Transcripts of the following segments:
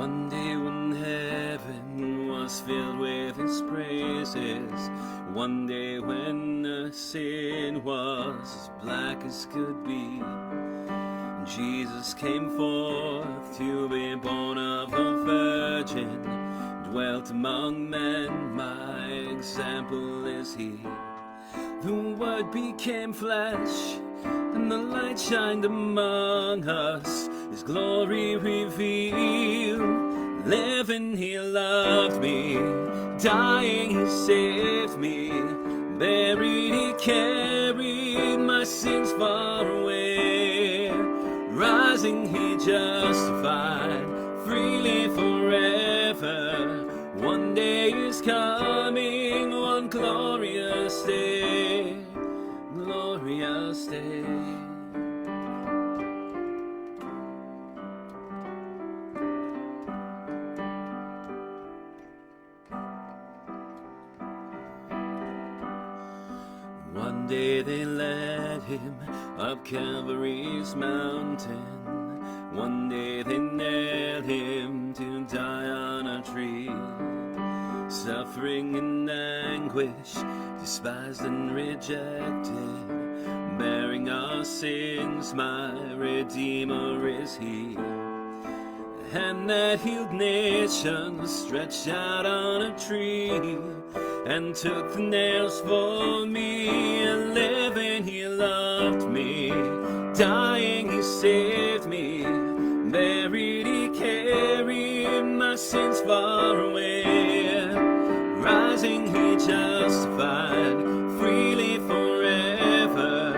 One day when heaven was filled with his praises, one day when the sin was as black as could be, Jesus came forth to be born of a virgin, dwelt among men, my example is he. The Word became flesh, and the light shined among us, his glory revealed. Living he loved me, dying he saved me, buried he carried my sins far away, rising he justified freely forever. One day is coming, one glorious day, glorious day. One day they led him up Calvary's mountain. One day they nailed him to die on a tree. Suffering and anguish, despised and rejected, bearing our sins, my Redeemer is he. The hand that healed nations stretched out on a tree, and took the nails for me. And living he loved me, dying he saved me, buried he carried my sins far away, rising he justified freely forever.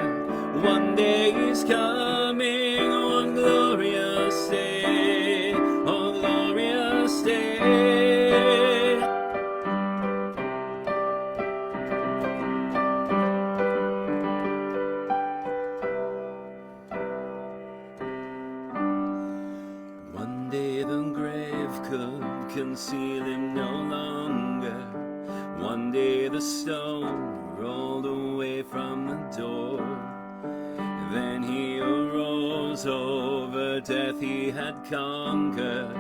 One day is coming, one glorious day, oh glorious day. One day the grave could conceal him no longer. One day the stone rolled away from the door. Then he arose, over death he had conquered.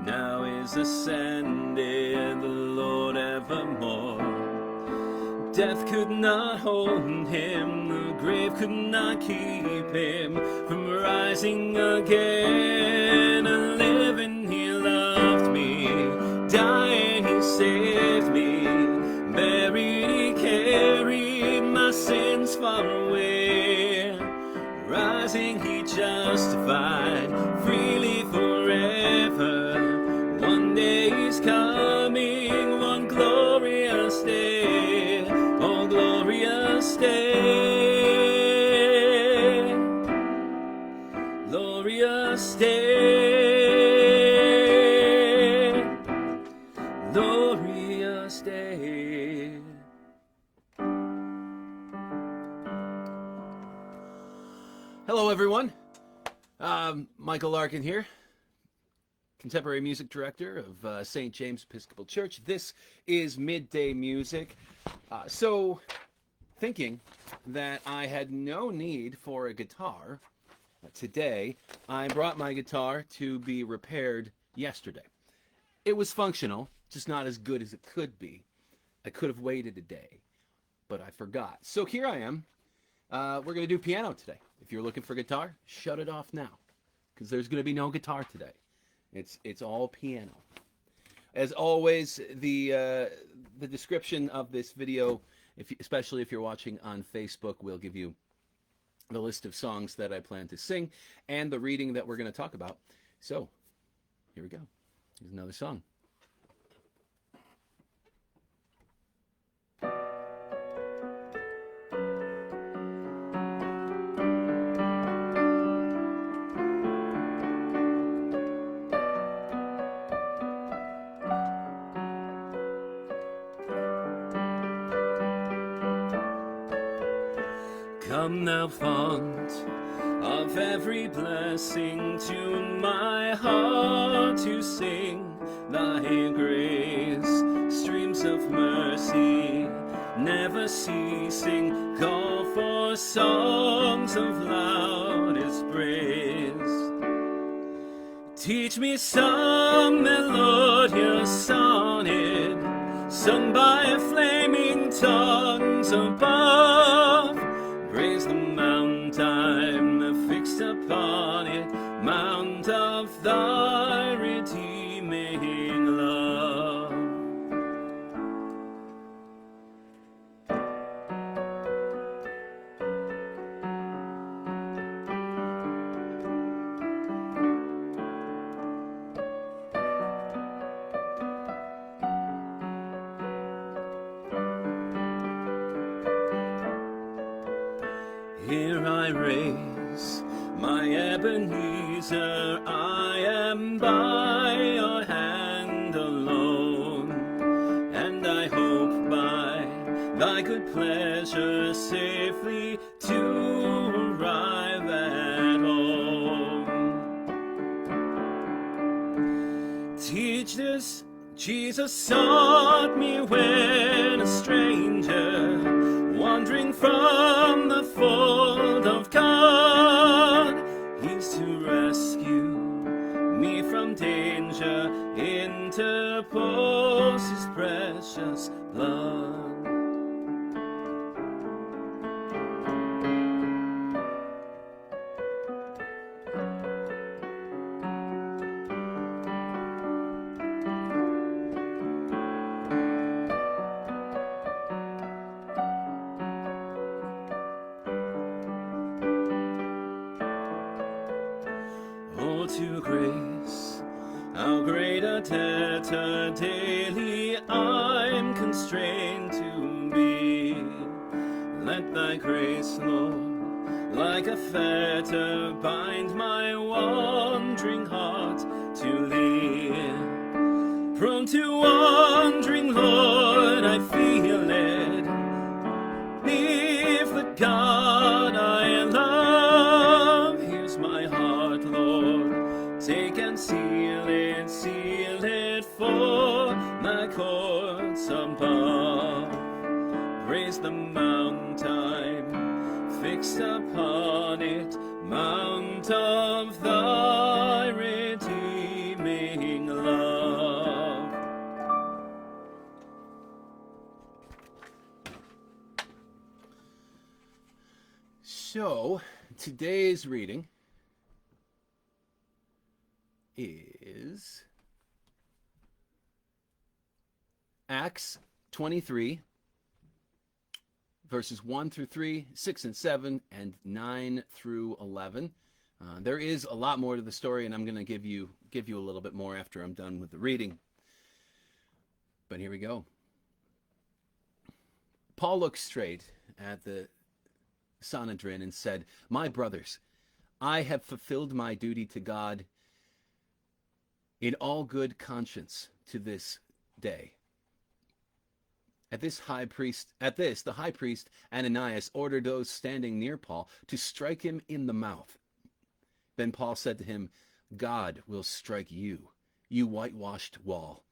Now is ascended the Lord evermore. Death could not hold him, the grave could not keep him from rising again. And living he loved me, dying he saved me, buried he carried my sins far away, rising he justified freely forever. One day he's coming, one glorious day, oh glorious day, glorious day, glorious day. Hello everyone, Michael Larkin here, contemporary music director of St. James Episcopal Church. This is Midday Music. So, thinking that I had no need for a guitar today, I brought my guitar to be repaired yesterday. It was functional, just not as good as it could be. I could have waited a day, but I forgot. So here I am. We're going to do piano today. If you're looking for guitar, shut it off now, because there's going to be no guitar today. It's all piano. As always, the description of this video, especially if you're watching on Facebook, will give you the list of songs that I plan to sing and the reading that we're going to talk about. So, here we go. Here's another song. Come thou font of every blessing, to my heart to sing thy grace. Streams of mercy never ceasing, call for songs of loudest praise. Teach me some melodious sonnet, sung by flaming tongues above. Praise the mount I'm fixed upon it, mount of thy redeeming love. Here I raise my Ebenezer, I am by your hand alone, and I hope by thy good pleasure safely to arrive at home. Teach this, Jesus sought me when a stranger, wandering from the fold of God. He's to rescue me from danger, interpose his precious blood. To grace, how great a debtor daily I'm constrained to be. Let thy grace, Lord, like a fetter bind my wandering heart to thee. Prone to wandering, Lord, I feel led. Leave the God I love. Here's my heart, Lord. Take and seal it for my courts above. Praise the mount I'm fixed upon it, mount of thy redeeming love. So, today's reading is Acts 23, verses 1 through 3, 6 and 7, and 9 through 11. There is a lot more to the story, and I'm going to give you a little bit more after I'm done with the reading. But here we go. Paul looked straight at the Sanhedrin and said, "My brothers, I have fulfilled my duty to God in all good conscience to this day." At this, the high priest Ananias ordered those standing near Paul to strike him in the mouth. Then Paul said to him, "God will strike you, you whitewashed wall.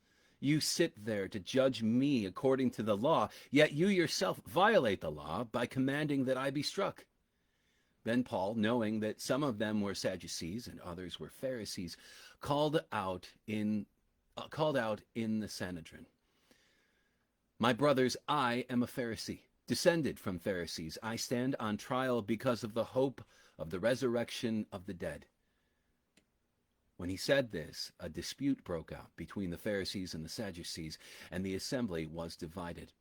You sit there to judge me according to the law, yet you yourself violate the law by commanding that I be struck." Then Paul, knowing that some of them were Sadducees and others were Pharisees, called out in the Sanhedrin, "My brothers, I am a Pharisee, descended from Pharisees. I stand on trial because of the hope of the resurrection of the dead." When he said this, a dispute broke out between the Pharisees and the Sadducees, and the assembly was divided.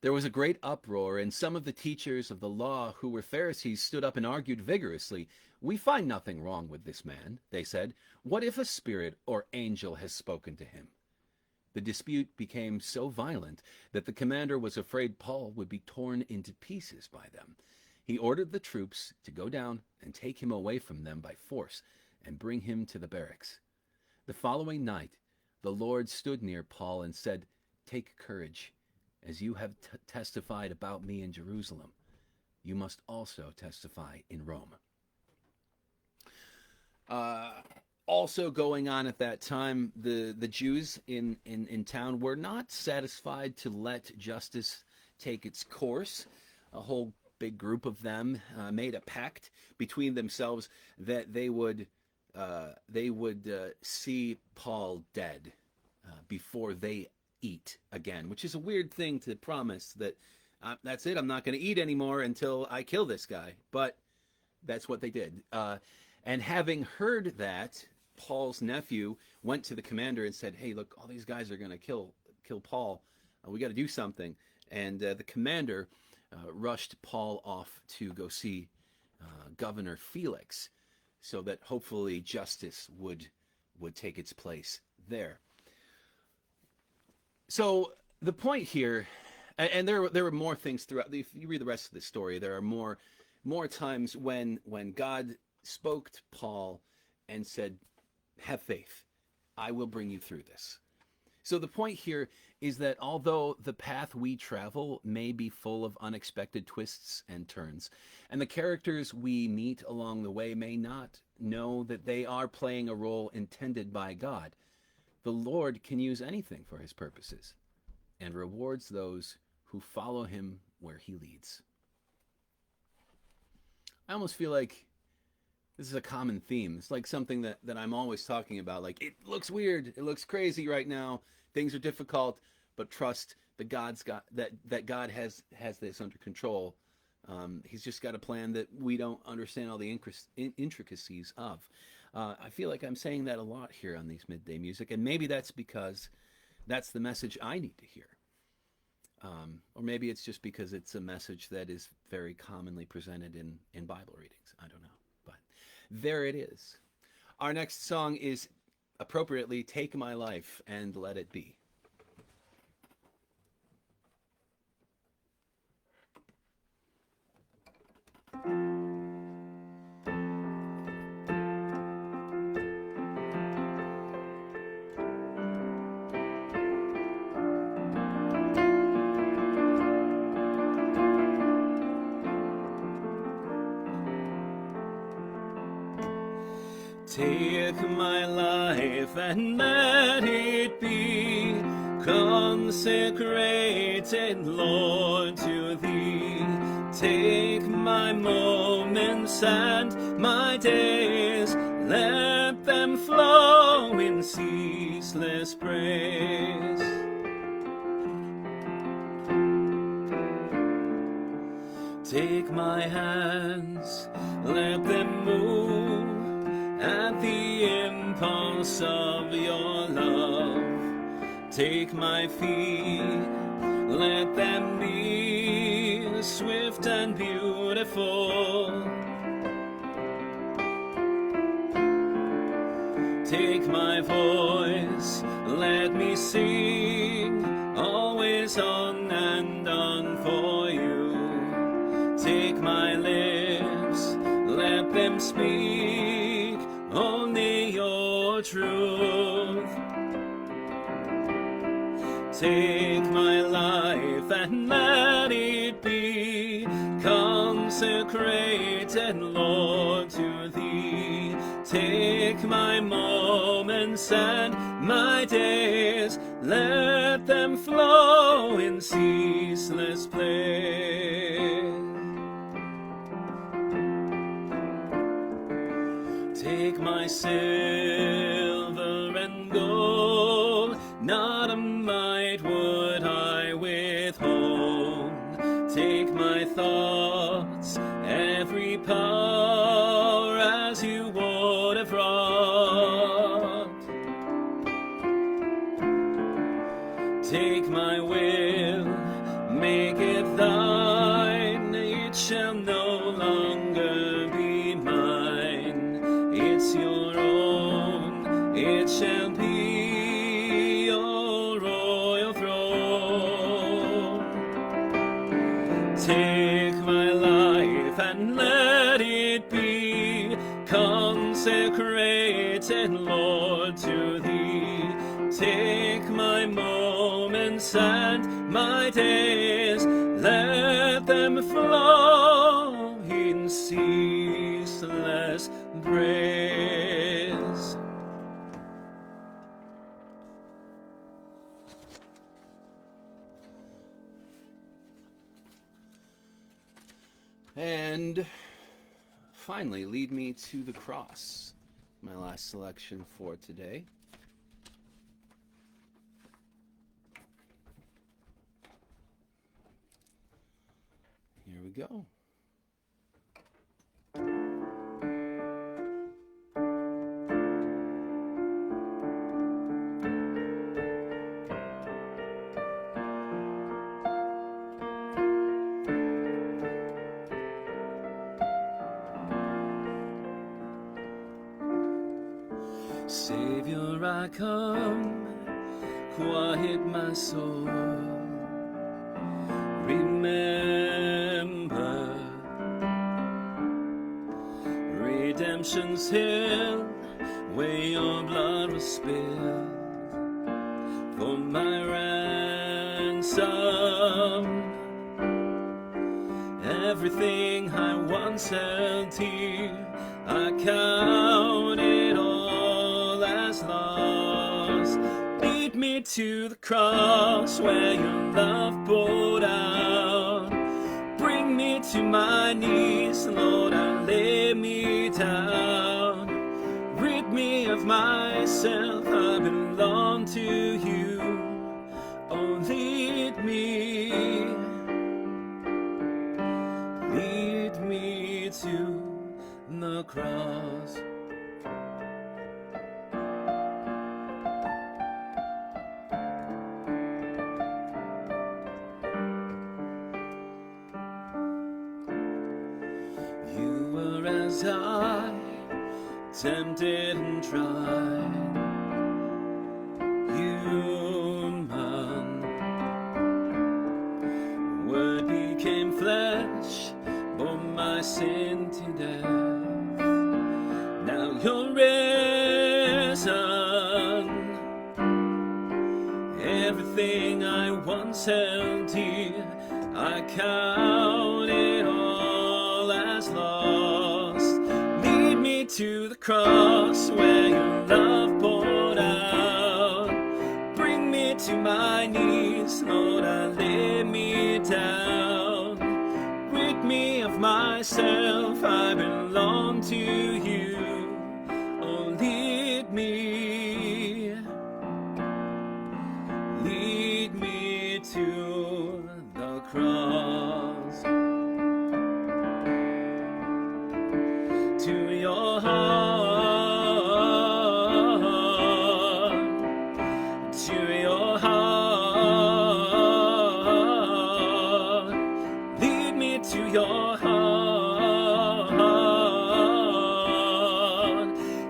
There was a great uproar, and some of the teachers of the law who were Pharisees stood up and argued vigorously. "We find nothing wrong with this man," they said. "What if a spirit or angel has spoken to him?" The dispute became so violent that the commander was afraid Paul would be torn into pieces by them. He ordered the troops to go down and take him away from them by force and bring him to the barracks. The following night, the Lord stood near Paul and said, "Take courage. As you have testified about me in Jerusalem, you must also testify in Rome." Also going on at that time, the Jews in town were not satisfied to let justice take its course. A whole big group of them made a pact between themselves that they would they would see Paul dead before they eat again, which is a weird thing to promise that that's it, I'm not going to eat anymore until I kill this guy. But that's what they did. And having heard that, Paul's nephew went to the commander and said, hey, look, all these guys are going to kill Paul. We got to do something. And the commander rushed Paul off to go see Governor Felix, so that hopefully justice would take its place there. So the point here, and there were more things throughout. If you read the rest of the story, there are more times when God spoke to Paul and said, have faith, I will bring you through this. So the point here is that although the path we travel may be full of unexpected twists and turns, and the characters we meet along the way may not know that they are playing a role intended by God, the Lord can use anything for his purposes and rewards those who follow him where he leads. I almost feel like this is a common theme. It's like something that I'm always talking about. Like, it looks weird, it looks crazy right now, things are difficult, but trust that that God has this under control. He's just got a plan that we don't understand all the intricacies of. I feel like I'm saying that a lot here on these Midday Music, and maybe that's because that's the message I need to hear. Or maybe it's just because it's a message that is very commonly presented in Bible readings. I don't know. But there it is. Our next song is appropriately Take My Life and Let It Be. Take my life and let it be consecrated, Lord, to thee. Take my moments and my days, let them flow in ceaseless praise. Take my hands, let them move at the impulse of your love. Take my feet, let them be swift and beautiful. Take my voice, let me sing, always on and on for you. Take my lips, let them speak only your truth. Take my life and let it be consecrated, Lord, to thee. Take my moments and my days, let them flow in ceaseless praise. Take my silver and gold, not a mite would I withhold. Take my thoughts, every power as you would have wrought. Take my will, make it thine, it shall no longer be mine. It's your own, it shall be your royal throne. Take my life and let it be consecrated, Lord, to thee. Take my moments and my days, let them flow in ceaseless praise. And finally, lead me to the cross. my last selection for today. Here we go. Savior, I come, quiet my soul. Remember redemption's hill, where your blood was spilled for my ransom. Everything I once held dear, I count it all as lost. Lead me to the cross where your love poured out. Bring me to my knees, Lord, I lay me down. Rid me of myself, I belong to you. Oh, lead me to the cross. You were as I, tempted and tried, human. Word became flesh, bore my sin to death. Now you're risen. Everything I once held dear, I count it all as lost. Lead me to the cross where your love poured out. Bring me to my knees, Lord, I lay me down. Rid me of myself, I belong to you. Oh, lead me to the cross, to your heart, to your heart. Lead me to your heart.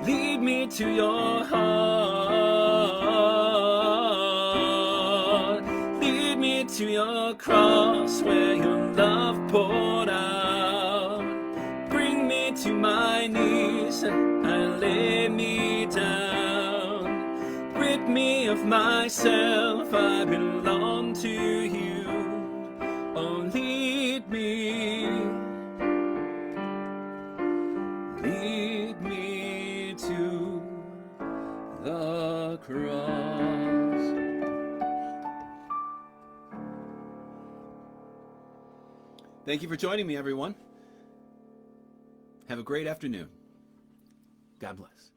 Lead me to your heart. Lead me to your cross where your love poured out. Bring me to my knees and lay me down. Rid me of myself, I belong to you. Oh, lead me to the cross. Thank you for joining me, everyone. Have a great afternoon. God bless.